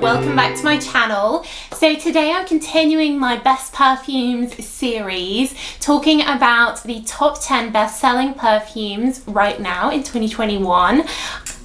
welcome back to my channel. So today I'm continuing my best perfumes series, talking about the top 10 best-selling perfumes right now in 2021.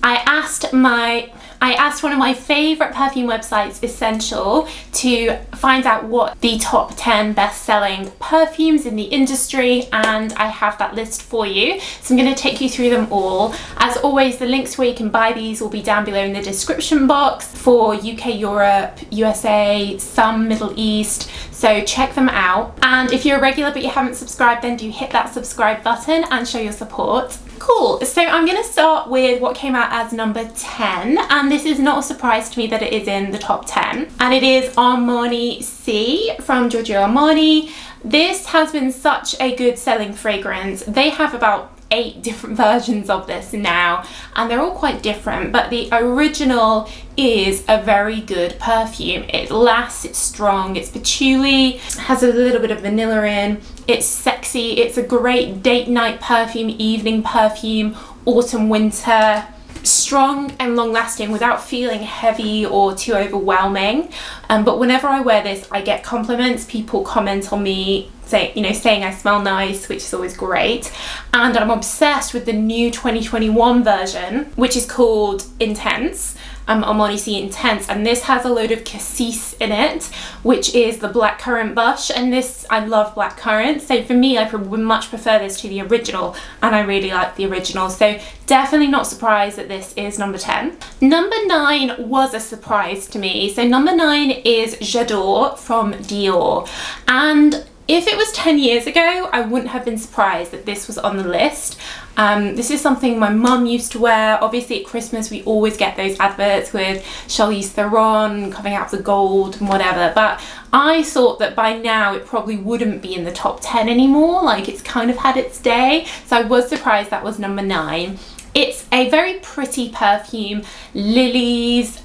I asked one of my favorite perfume websites, Essential, to find out what the top 10 best-selling perfumes in the industry, and I have that list for you. So I'm going to take you through them all. As always, the links where you can buy these will be down below in the description box for UK, Europe, USA, some Middle East, so check them out. And if you're a regular but you haven't subscribed, then do hit that subscribe button and show your support. Cool, so I'm going to start with what came out as number 10, and this is not a surprise to me that it is in the top 10, and it is Armani C from Giorgio Armani. This has been such a good selling fragrance. They have about 8 different versions of this now, and they're all quite different, but the original is a very good perfume. It lasts, it's strong, it's patchouli, has a little bit of vanilla in, it's sexy, it's a great date night perfume, evening perfume, autumn, winter, strong and long lasting without feeling heavy or too overwhelming. But whenever I wear this, I get compliments. People comment on me saying I smell nice, which is always great. And I'm obsessed with the new 2021 version, which is called Intense. Armani C Intense, and this has a load of cassis in it, which is the blackcurrant bush, and this, I love blackcurrant, so for me I would much prefer this to the original, and I really like the original, so definitely not surprised that this is number 10. Number 9 was a surprise to me. So number 9 is J'adore from Dior, and if it was 10 years ago, I wouldn't have been surprised that this was on the list. This is something my mum used to wear. Obviously at Christmas we always get those adverts with Charlize Theron coming out of the gold and whatever, but I thought that by now it probably wouldn't be in the top 10 anymore, like it's kind of had its day, so I was surprised that was number 9. It's a very pretty perfume, lilies,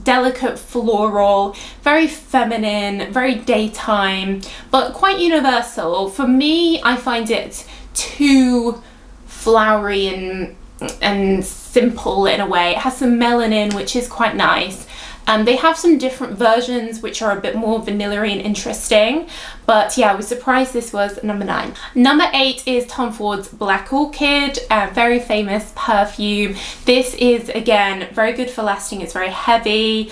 delicate floral, very feminine, very daytime, but quite universal. For me, I find it too flowery and simple in a way. It has some melanin, which is quite nice. They have some different versions which are a bit more vanilla-y and interesting, but yeah, I was surprised this was number 9. Number 8 is Tom Ford's Black Orchid, a very famous perfume. This is, again, very good for lasting. It's very heavy,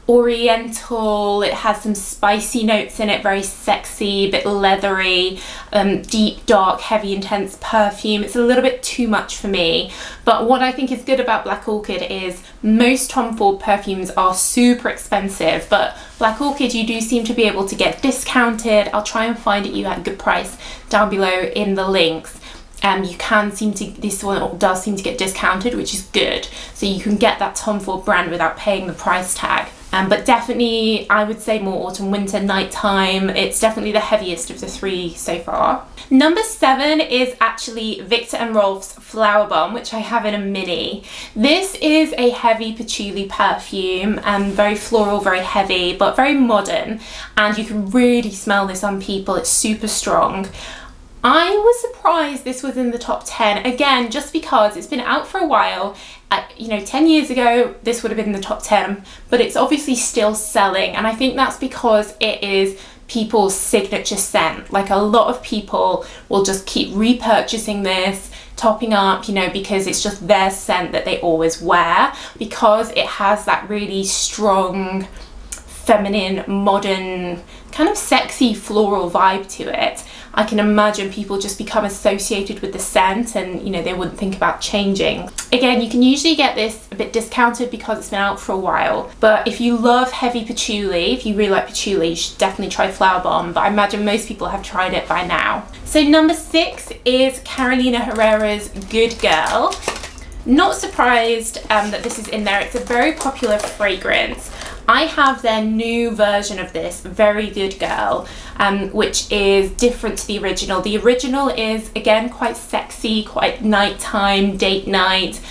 oriental, it has some spicy notes in it, very sexy, a bit leathery, deep, dark, heavy, intense perfume. It's a little bit too much for me, but what I think is good about Black Orchid is most Tom Ford perfumes are super expensive, but Black Orchid you do seem to be able to get discounted. I'll try and find it you at a good price down below in the links. You can this one does seem to get discounted, which is good, so you can get that Tom Ford brand without paying the price tag. But definitely I would say more autumn, winter, nighttime. It's definitely the heaviest of the 3 so far. Number 7 is actually Viktor & Rolf's Flower Bomb, which I have in a mini. This is a heavy patchouli perfume, very floral, very heavy, but very modern, and you can really smell this on people. It's super strong. I was surprised this was in the top 10, again, just because it's been out for a while. 10 years ago, this would have been in the top 10, but it's obviously still selling, and I think that's because it is people's signature scent. Like, a lot of people will just keep repurchasing this, topping up, because it's just their scent that they always wear, because it has that really strong, feminine, modern, kind of sexy floral vibe to it. I can imagine people just become associated with the scent, and they wouldn't think about changing. Again, you can usually get this a bit discounted because it's been out for a while, but if you love heavy patchouli, if you really like patchouli, you should definitely try Flower Bomb, but I imagine most people have tried it by now. So number 6 is Carolina Herrera's Good Girl. Not surprised that this is in there. It's a very popular fragrance. I have their new version of this, Very Good Girl, which is different to the original. The original is, again, quite sexy, quite nighttime, date night,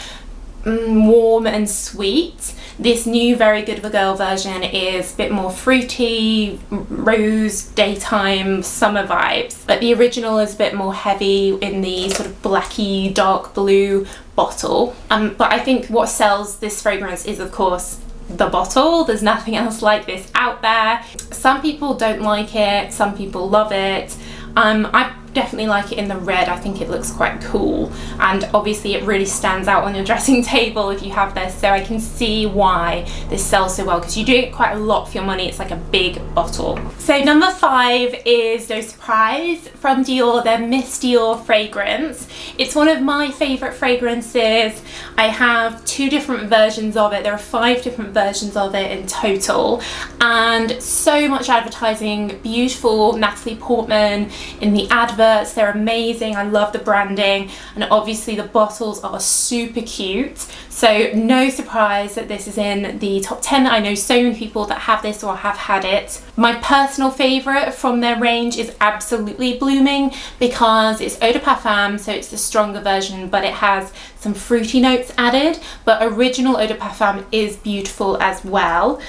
warm and sweet. This new Very Good Girl version is a bit more fruity, rose, daytime, summer vibes. But the original is a bit more heavy in the sort of blacky, dark blue bottle. But I think what sells this fragrance is, of course, the bottle. There's nothing else like this out there. Some people don't like it, some people love it. I definitely like it in the red. I think it looks quite cool, and obviously it really stands out on your dressing table if you have this, so I can see why this sells so well, because you do get quite a lot for your money. It's like a big bottle. So number 5 is no surprise from Dior, their Miss Dior fragrance. It's one of my favorite fragrances. I have 2 different versions of it. There are 5 different versions of it in total, and so much advertising. Beautiful Natalie Portman in the advert. They're amazing. I love the branding, and obviously the bottles are super cute, so no surprise that this is in the top 10. I know so many people that have this or have had it. My personal favorite from their range is absolutely Blooming, because it's eau de parfum, so it's the stronger version, but it has some fruity notes added, but original eau de parfum is beautiful as well.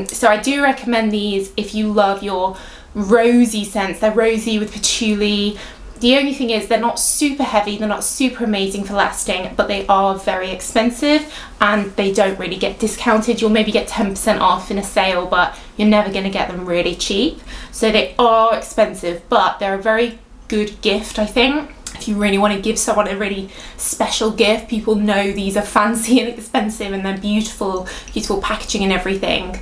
So I do recommend these if you love your rosy scents. They're rosy with patchouli. The only thing is they're not super heavy, they're not super amazing for lasting, but they are very expensive and they don't really get discounted. You'll maybe get 10% off in a sale, but you're never going to get them really cheap. So they are expensive, but they're a very good gift, I think. If you really want to give someone a really special gift, people know these are fancy and expensive, and they're beautiful packaging and everything.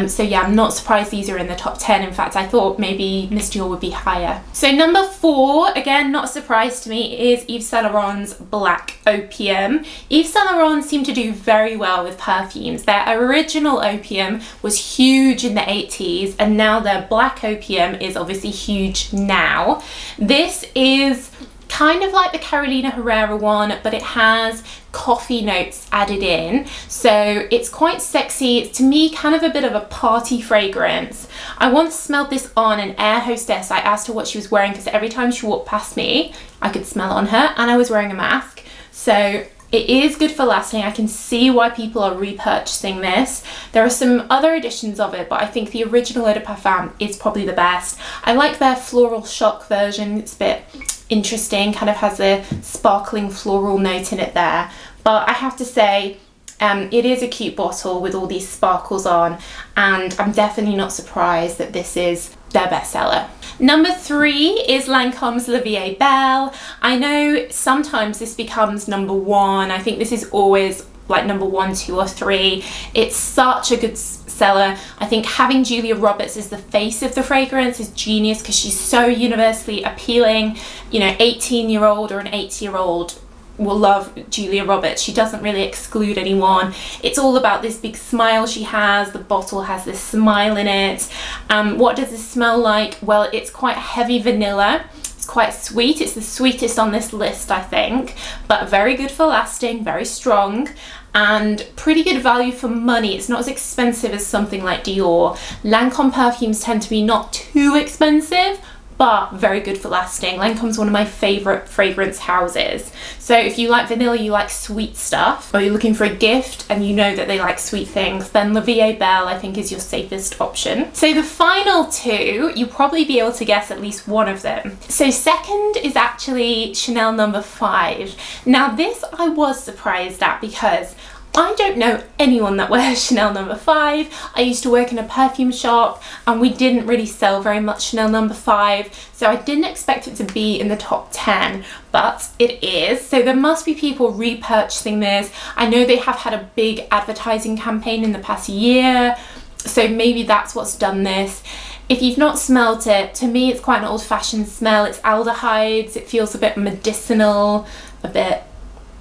So yeah, I'm not surprised these are in the top 10. In fact, I thought maybe Miss Dior would be higher. So number 4, again, not a surprise to me, is Yves Saint Laurent's Black Opium. Yves Saint Laurent seem to do very well with perfumes. Their original Opium was huge in the 80s, and now their Black Opium is obviously huge now. This is kind of like the Carolina Herrera one, but it has coffee notes added in, so it's quite sexy. It's, to me, kind of a bit of a party fragrance. I once smelled this on an air hostess. I asked her what she was wearing, because every time she walked past me I could smell it on her, and I was wearing a mask, so it is good for lasting. I can see why people are repurchasing this. There are some other editions of it, but I think the original eau de parfum is probably the best. I like their Floral Shock version. It's a bit interesting, kind of has a sparkling floral note in it there, but I have to say it is a cute bottle with all these sparkles on, and I'm definitely not surprised that this is their bestseller. Number 3 is Lancome's La Vie Belle. I know sometimes this becomes number 1. I think this is always like number 1, 2 or 3. It's such a good seller. I think having Julia Roberts as the face of the fragrance is genius, because she's so universally appealing. You know, 18-year-old or an 80-year-old will love Julia Roberts. She doesn't really exclude anyone. It's all about this big smile she has. The bottle has this smile in it. What does this smell like? Well, it's quite heavy vanilla. It's quite sweet. It's the sweetest on this list, I think, but very good for lasting, very strong, and pretty good value for money. It's not as expensive as something like Dior. Lancome perfumes tend to be not too expensive, but very good for lasting. Lancome's one of my favorite fragrance houses. So if you like vanilla, you like sweet stuff, or you're looking for a gift and you know that they like sweet things, then La Vie Belle, I think, is your safest option. So the final 2, you'll probably be able to guess at least one of them. So second is actually Chanel number 5. Now this I was surprised at, because I don't know anyone that wears Chanel number 5. I used to work in a perfume shop and we didn't really sell very much Chanel number 5, so I didn't expect it to be in the top 10, but it is. So there must be people repurchasing this. I know they have had a big advertising campaign in the past year, so maybe that's what's done this. If you've not smelt it, to me it's quite an old-fashioned smell. It's aldehydes, it feels a bit medicinal, a bit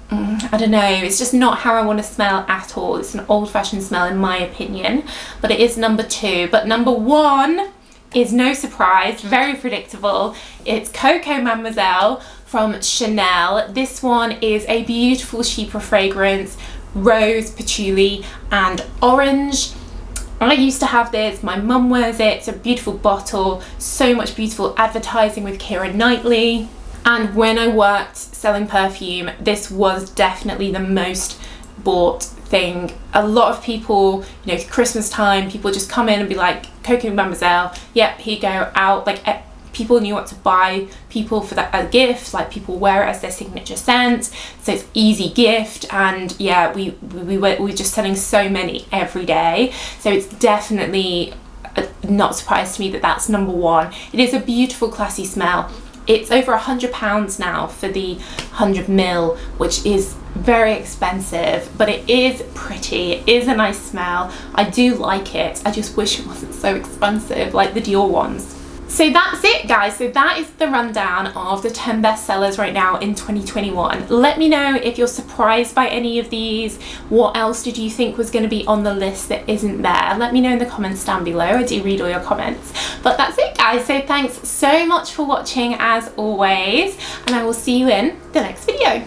I don't know, it's just not how I want to smell at all. It's an old-fashioned smell in my opinion, but it is number 2. But number 1 is no surprise, very predictable. It's Coco Mademoiselle from Chanel. This one is a beautiful chypre fragrance, rose, patchouli and orange. I used to have this, my mum wears it. It's a beautiful bottle, so much beautiful advertising with Keira Knightley. And when I worked selling perfume, this was definitely the most bought thing. A lot of people, you know, Christmas time, people just come in and be like, Coco Mademoiselle, yep, here you go, out. Like, people knew what to buy people for that as a gift, like people wear it as their signature scent, so it's easy gift. And yeah, we're just selling so many every day, so it's definitely not surprised to me that that's number one. It is a beautiful, classy smell. It's over £100 now for the 100ml, which is very expensive, but it is pretty. It is a nice smell. I do like it. I just wish it wasn't so expensive like the Dior ones. So that's it, guys. So that is the rundown of the 10 bestsellers right now in 2021. Let me know if you're surprised by any of these. What else did you think was going to be on the list that isn't there? Let me know in the comments down below. I do read all your comments. But that's it, guys. So thanks so much for watching as always, and I will see you in the next video.